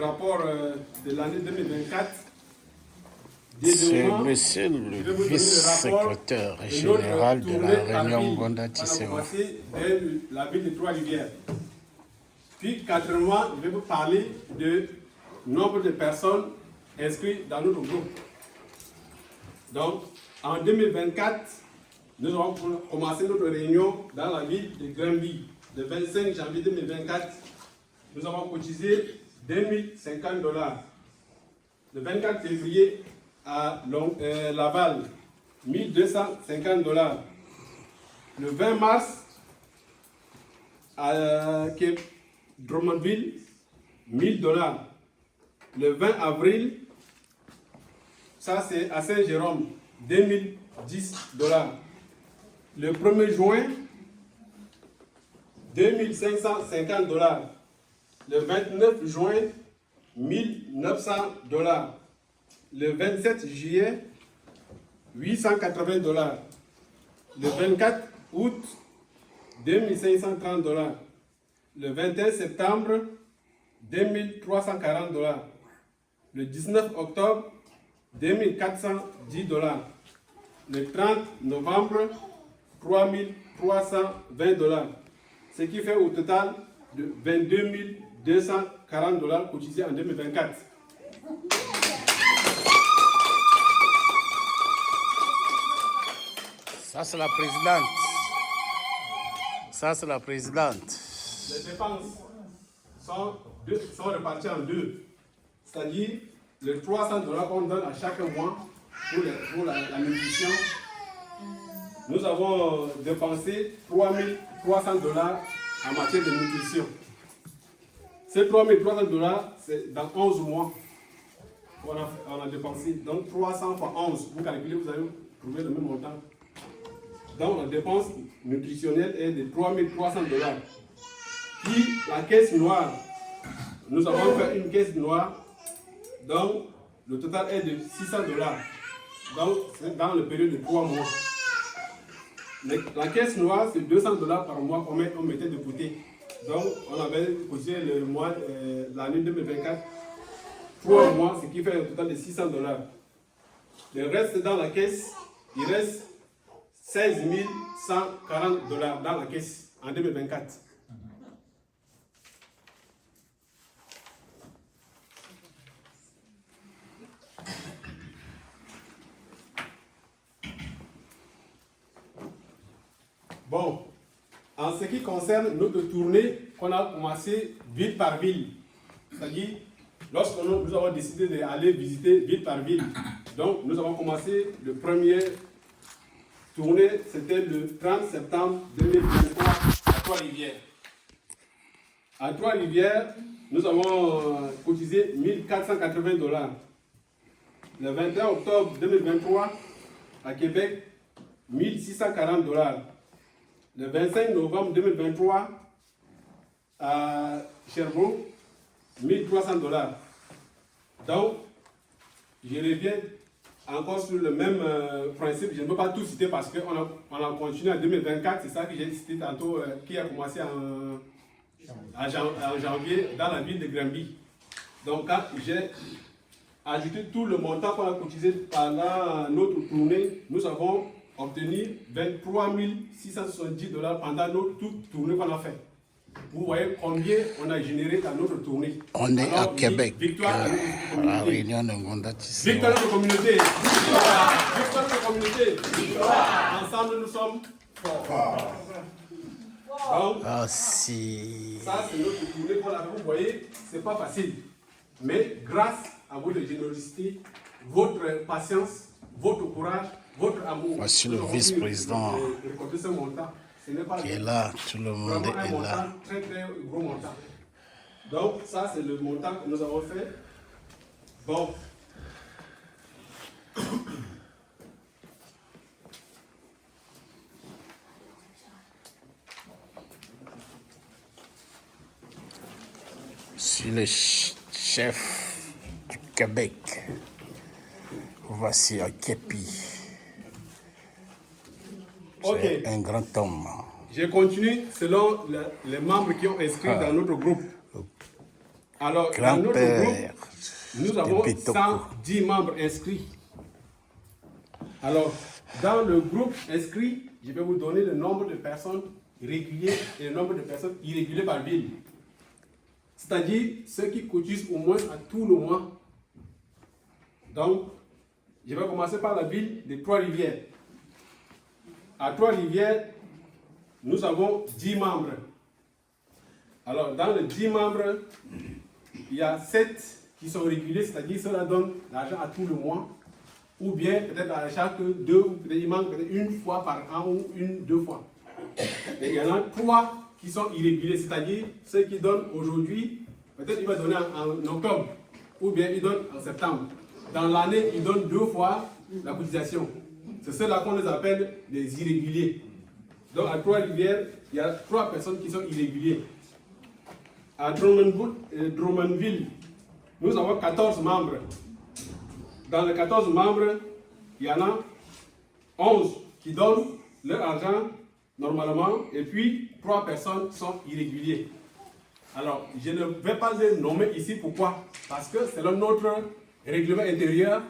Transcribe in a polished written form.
rapport de l'année 2024. C'est monsieur le vice-secrétaire général de la Réunion Gonda Tisséo. On a commencé dès la ville de Trois-Rivières. Puis, 4 mois, je vais vous parler du nombre de personnes inscrites dans notre groupe. Donc, en 2024, nous avons commencé notre réunion dans la ville de Granby. Le 25 janvier 2024, nous avons cotisé $2050. Le 24 février, à Laval, $1250. Le 20 mars, à Drummondville, $1000. Le 20 avril, ça c'est à Saint-Jérôme, $2010. Le 1er juin, $2550. Le 29 juin, $1900. Le 27 juillet, $880. Le 24 août, $2530. Le 21 septembre, $2340. Le 19 octobre, $2410. Le 30 novembre, $3320. Ce qui fait au total de $22 240 cotisés en 2024. Ça, c'est la présidente. Ça, c'est la présidente. Les dépenses sont réparties en deux. C'est-à-dire les $300 qu'on donne à chaque mois pour la nutrition. Nous avons dépensé $3300 en matière de nutrition. Ces $3300, c'est dans 11 mois qu'on a dépensé. Donc 300 fois 11, vous calculez, vous allez trouver le même montant. Donc la dépense nutritionnelle est de $3300. Puis la caisse noire, nous avons fait une caisse noire, donc le total est de $600. Donc c'est dans le période de 3 mois. La caisse noire, c'est $200 par mois qu'on mettait de côté. Donc on avait posé l'année 2024, 3 mois, ce qui fait un total de $600. Le reste dans la caisse, il reste $16 140 dans la caisse en 2024. Bon, en ce qui concerne notre tournée qu'on a commencé ville par ville, c'est-à-dire lorsque nous avons décidé d'aller visiter ville par ville, donc nous avons commencé le premier tournée, c'était le 30 septembre 2023 à Trois-Rivières. À Trois-Rivières, nous avons cotisé $1480. Le 21 octobre 2023, à Québec, $1640. Le 25 novembre 2023, à Sherbrooke, $1300. Donc, je reviens encore sur le même principe. Je ne peux pas tout citer parce qu'on a continué en 2024. C'est ça que j'ai cité tantôt, qui a commencé en janvier dans la ville de Granby. Donc, quand j'ai ajouté tout le montant qu'on a cotisé pendant notre tournée, nous avons obtenu $23 670 pendant notre toute tournée qu'on a fait. Vous voyez combien on a généré dans notre tournée. On est à Québec, victoire à la réunion de Gonda Tisséo. Victoire de communauté. Victoire de communauté. Ensemble, nous sommes forts. Donc, si. Ça, c'est notre tournée qu'on a fait. Vous voyez, ce n'est pas facile. Mais grâce à votre générosité, votre patience, votre courage, votre amour. Voici le vice-président qui est là, tout le monde est là. Très très gros montant. Donc ça c'est le montant que nous avons fait. Bon. Je suis le chef du Québec. Voici un képi. Okay. Un grand homme. Je continue selon les membres qui ont inscrit dans notre groupe. Alors, dans notre Grand-père. groupe, nous avons Bitoko. 110 membres inscrits. Alors, dans le groupe inscrit, je vais vous donner le nombre de personnes régulières et le nombre de personnes irrégulières par ville. C'est-à-dire ceux qui cotisent au moins à tout le mois. Donc, je vais commencer par la ville de Trois-Rivières. À Trois-Rivières, nous avons 10 membres. Alors, dans les 10 membres, il y a 7 qui sont réguliers, c'est-à-dire ceux-là donnent l'argent à tout le mois, ou bien peut-être à chaque 2, ou peut-être il manque peut-être une fois par an ou deux fois. Et il y en a 3 qui sont irréguliers, c'est-à-dire ceux qui donnent aujourd'hui, peut-être il va donner en octobre, ou bien il donne en septembre. Dans l'année, il donne 2 fois la cotisation. C'est ceux-là qu'on les appelle les irréguliers. Donc à Trois-Rivières, il y a 3 personnes qui sont irréguliers. À Drummondville, nous avons 14 membres. Dans les 14 membres, il y en a 11 qui donnent leur argent normalement, et puis 3 personnes sont irréguliers. Alors, je ne vais pas les nommer ici, pourquoi? Parce que selon notre règlement intérieur,